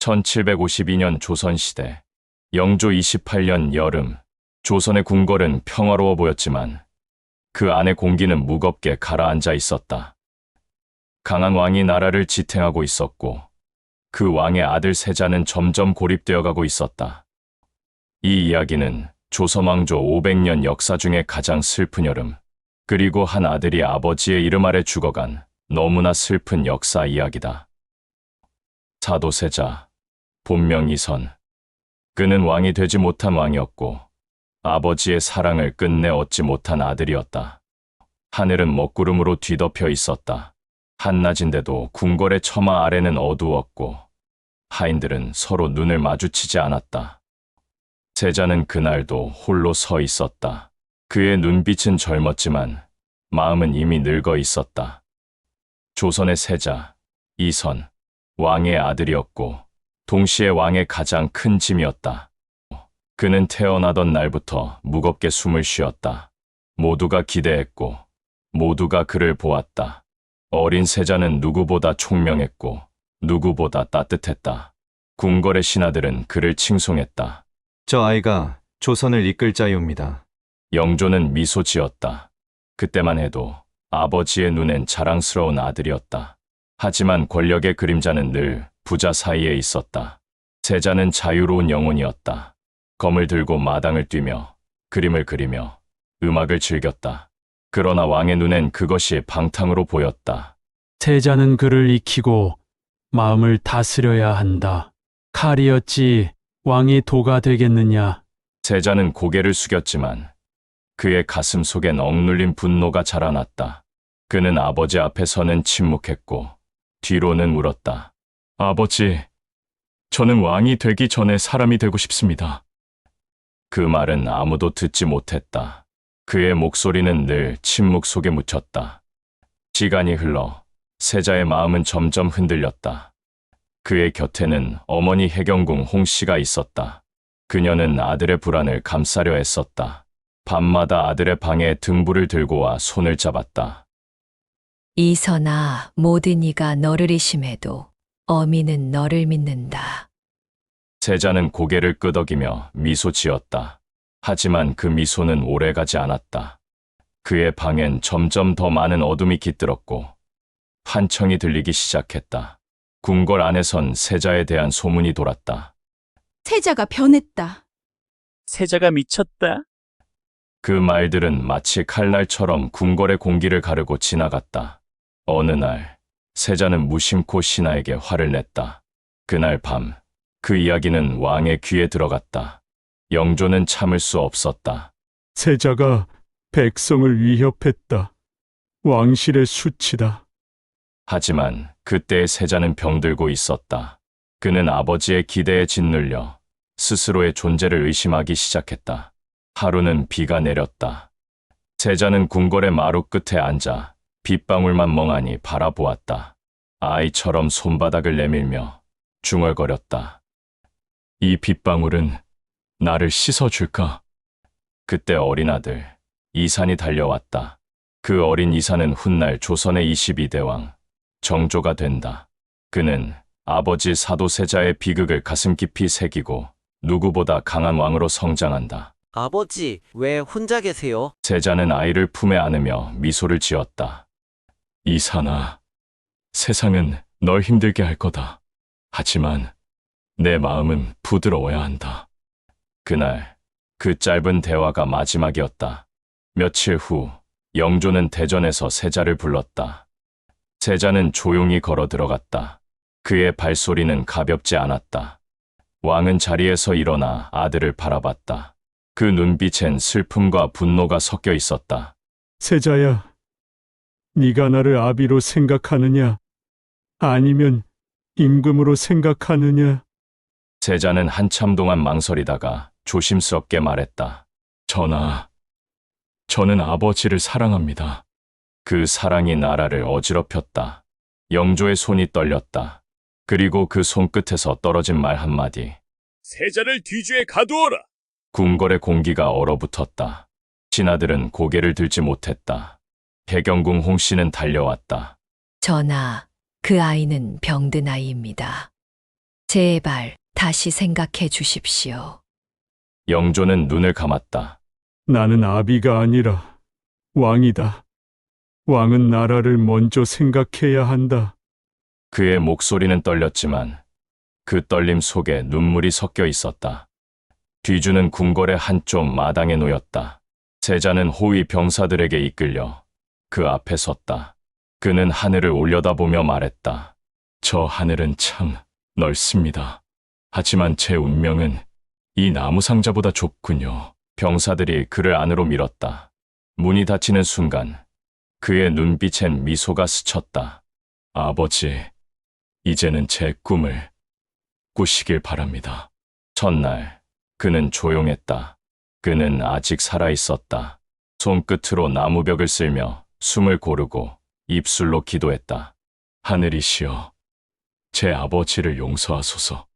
1752년 조선시대 영조 28년 여름, 조선의 궁궐은 평화로워 보였지만 그 안의 공기는 무겁게 가라앉아 있었다. 강한 왕이 나라를 지탱하고 있었고 그 왕의 아들 세자는 점점 고립되어 가고 있었다. 이 이야기는 조선 왕조 500년 역사 중에 가장 슬픈 여름, 그리고 한 아들이 아버지의 이름 아래 죽어간 너무나 슬픈 역사 이야기다. 사도 세자, 본명 이선. 그는 왕이 되지 못한 왕이었고 아버지의 사랑을 끝내 얻지 못한 아들이었다. 하늘은 먹구름으로 뒤덮여 있었다. 한낮인데도 궁궐의 처마 아래는 어두웠고 하인들은 서로 눈을 마주치지 않았다. 세자는 그날도 홀로 서 있었다. 그의 눈빛은 젊었지만 마음은 이미 늙어 있었다. 조선의 세자, 이선, 왕의 아들이었고 동시에 왕의 가장 큰 짐이었다. 그는 태어나던 날부터 무겁게 숨을 쉬었다. 모두가 기대했고 모두가 그를 보았다. 어린 세자는 누구보다 총명했고 누구보다 따뜻했다. 궁궐의 신하들은 그를 칭송했다. 저 아이가 조선을 이끌 자이옵니다. 영조는 미소 지었다. 그때만 해도 아버지의 눈엔 자랑스러운 아들이었다. 하지만 권력의 그림자는 늘 부자 사이에 있었다. 세자는 자유로운 영혼이었다. 검을 들고 마당을 뛰며 그림을 그리며 음악을 즐겼다. 그러나 왕의 눈엔 그것이 방탕으로 보였다. 세자는 그를 익히고 마음을 다스려야 한다. 칼이었지 왕이 도가 되겠느냐. 세자는 고개를 숙였지만 그의 가슴 속엔 억눌린 분노가 자라났다. 그는 아버지 앞에서는 침묵했고 뒤로는 울었다. 아버지, 저는 왕이 되기 전에 사람이 되고 싶습니다. 그 말은 아무도 듣지 못했다. 그의 목소리는 늘 침묵 속에 묻혔다. 시간이 흘러 세자의 마음은 점점 흔들렸다. 그의 곁에는 어머니 해경궁 홍씨가 있었다. 그녀는 아들의 불안을 감싸려 애썼다. 밤마다 아들의 방에 등불을 들고 와 손을 잡았다. 이선아, 모든 이가 너를 의심해도 어미는 너를 믿는다. 세자는 고개를 끄덕이며 미소 지었다. 하지만 그 미소는 오래가지 않았다. 그의 방엔 점점 더 많은 어둠이 깃들었고 환청이 들리기 시작했다. 궁궐 안에선 세자에 대한 소문이 돌았다. 세자가 변했다. 세자가 미쳤다. 그 말들은 마치 칼날처럼 궁궐의 공기를 가르고 지나갔다. 어느 날 세자는 무심코 신하에게 화를 냈다. 그날 밤 그 이야기는 왕의 귀에 들어갔다. 영조는 참을 수 없었다. 세자가 백성을 위협했다. 왕실의 수치다. 하지만 그때의 세자는 병들고 있었다. 그는 아버지의 기대에 짓눌려 스스로의 존재를 의심하기 시작했다. 하루는 비가 내렸다. 세자는 궁궐의 마루 끝에 앉아 빗방울만 멍하니 바라보았다. 아이처럼 손바닥을 내밀며 중얼거렸다. 이 빗방울은 나를 씻어줄까? 그때 어린 아들 이산이 달려왔다. 그 어린 이산은 훗날 조선의 22대 왕 정조가 된다. 그는 아버지 사도세자의 비극을 가슴 깊이 새기고 누구보다 강한 왕으로 성장한다. 아버지, 왜 혼자 계세요? 세자는 아이를 품에 안으며 미소를 지었다. 이산아, 세상은 널 힘들게 할 거다. 하지만 내 마음은 부드러워야 한다. 그날 그 짧은 대화가 마지막이었다. 며칠 후 영조는 대전에서 세자를 불렀다. 세자는 조용히 걸어 들어갔다. 그의 발소리는 가볍지 않았다. 왕은 자리에서 일어나 아들을 바라봤다. 그 눈빛엔 슬픔과 분노가 섞여 있었다. 세자야, 네가 나를 아비로 생각하느냐? 아니면 임금으로 생각하느냐? 세자는 한참 동안 망설이다가 조심스럽게 말했다. 전하, 저는 아버지를 사랑합니다. 그 사랑이 나라를 어지럽혔다. 영조의 손이 떨렸다. 그리고 그 손끝에서 떨어진 말 한마디. 세자를 뒤주에 가두어라. 궁궐의 공기가 얼어붙었다. 신하들은 고개를 들지 못했다. 해경궁 홍씨는 달려왔다. 전하, 그 아이는 병든 아이입니다. 제발 다시 생각해 주십시오. 영조는 눈을 감았다. 나는 아비가 아니라 왕이다. 왕은 나라를 먼저 생각해야 한다. 그의 목소리는 떨렸지만 그 떨림 속에 눈물이 섞여 있었다. 뒤주는 궁궐의 한쪽 마당에 놓였다. 세자는 호위 병사들에게 이끌려 그 앞에 섰다. 그는 하늘을 올려다보며 말했다. 저 하늘은 참 넓습니다. 하지만 제 운명은 이 나무 상자보다 좁군요. 병사들이 그를 안으로 밀었다. 문이 닫히는 순간 그의 눈빛엔 미소가 스쳤다. 아버지, 이제는 제 꿈을 꾸시길 바랍니다. 첫날 그는 조용했다. 그는 아직 살아있었다. 손끝으로 나무벽을 쓸며 숨을 고르고 입술로 기도했다. 하늘이시여, 제 아버지를 용서하소서.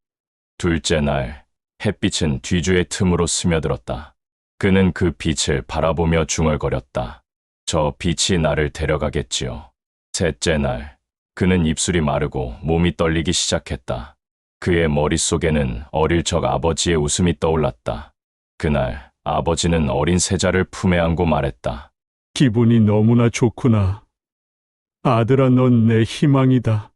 둘째 날 햇빛은 뒤주의 틈으로 스며들었다. 그는 그 빛을 바라보며 중얼거렸다. 저 빛이 나를 데려가겠지요. 셋째 날 그는 입술이 마르고 몸이 떨리기 시작했다. 그의 머릿속에는 어릴 적 아버지의 웃음이 떠올랐다. 그날 아버지는 어린 세자를 품에 안고 말했다. 기분이 너무나 좋구나. 아들아, 넌 내 희망이다.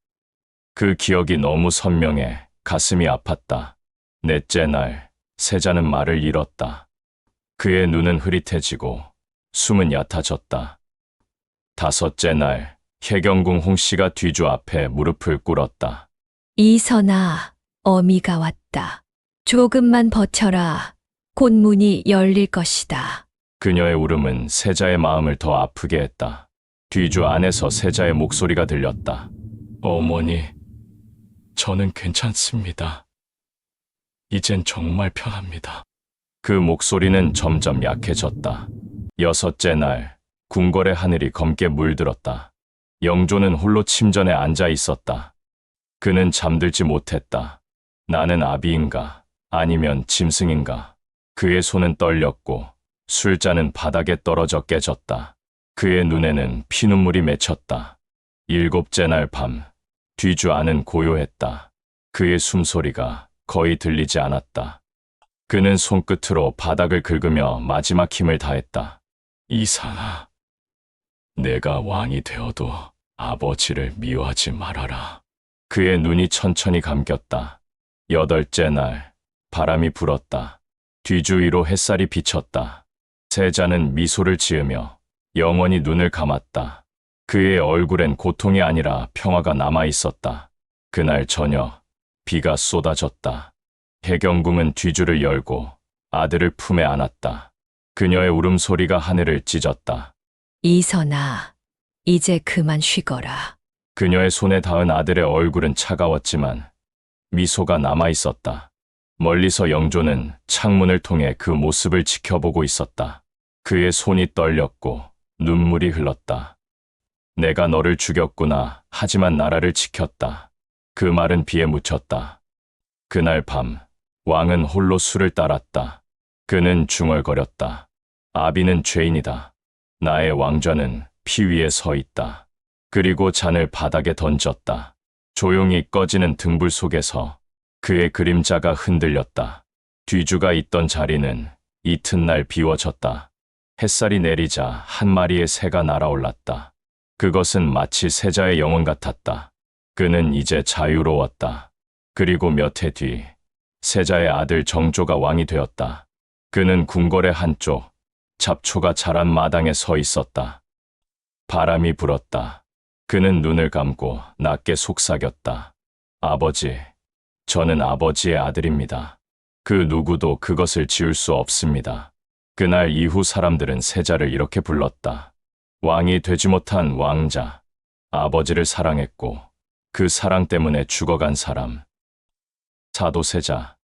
그 기억이 너무 선명해 가슴이 아팠다. 넷째 날 세자는 말을 잃었다. 그의 눈은 흐릿해지고 숨은 얕아졌다. 다섯째 날 혜경궁 홍씨가 뒤주 앞에 무릎을 꿇었다. 이선아, 어미가 왔다. 조금만 버텨라. 곧 문이 열릴 것이다. 그녀의 울음은 세자의 마음을 더 아프게 했다. 뒤주 안에서 세자의 목소리가 들렸다. 어머니, 저는 괜찮습니다. 이젠 정말 편합니다. 그 목소리는 점점 약해졌다. 여섯째 날 궁궐의 하늘이 검게 물들었다. 영조는 홀로 침전에 앉아 있었다. 그는 잠들지 못했다. 나는 아비인가 아니면 짐승인가. 그의 손은 떨렸고 술잔은 바닥에 떨어져 깨졌다. 그의 눈에는 피눈물이 맺혔다. 일곱째 날 밤 뒤주 안은 고요했다. 그의 숨소리가 거의 들리지 않았다. 그는 손끝으로 바닥을 긁으며 마지막 힘을 다했다. 이상아, 내가 왕이 되어도 아버지를 미워하지 말아라. 그의 눈이 천천히 감겼다. 여덟째 날 바람이 불었다. 뒤주 위로 햇살이 비쳤다. 세자는 미소를 지으며 영원히 눈을 감았다. 그의 얼굴엔 고통이 아니라 평화가 남아 있었다. 그날 저녁 비가 쏟아졌다. 혜경궁은 뒤주를 열고 아들을 품에 안았다. 그녀의 울음소리가 하늘을 찢었다. 이선아, 이제 그만 쉬거라. 그녀의 손에 닿은 아들의 얼굴은 차가웠지만 미소가 남아 있었다. 멀리서 영조는 창문을 통해 그 모습을 지켜보고 있었다. 그의 손이 떨렸고 눈물이 흘렀다. 내가 너를 죽였구나. 하지만 나라를 지켰다. 그 말은 비에 묻혔다. 그날 밤 왕은 홀로 술을 따랐다. 그는 중얼거렸다. 아비는 죄인이다. 나의 왕좌는 피 위에 서 있다. 그리고 잔을 바닥에 던졌다. 조용히 꺼지는 등불 속에서 그의 그림자가 흔들렸다. 뒤주가 있던 자리는 이튿날 비워졌다. 햇살이 내리자 한 마리의 새가 날아올랐다. 그것은 마치 세자의 영혼 같았다. 그는 이제 자유로웠다. 그리고 몇 해 뒤 세자의 아들 정조가 왕이 되었다. 그는 궁궐의 한쪽 잡초가 자란 마당에 서 있었다. 바람이 불었다. 그는 눈을 감고 낮게 속삭였다. 아버지, 저는 아버지의 아들입니다. 그 누구도 그것을 지울 수 없습니다. 그날 이후 사람들은 세자를 이렇게 불렀다. 왕이 되지 못한 왕자. 아버지를 사랑했고 그 사랑 때문에 죽어간 사람. 사도세자.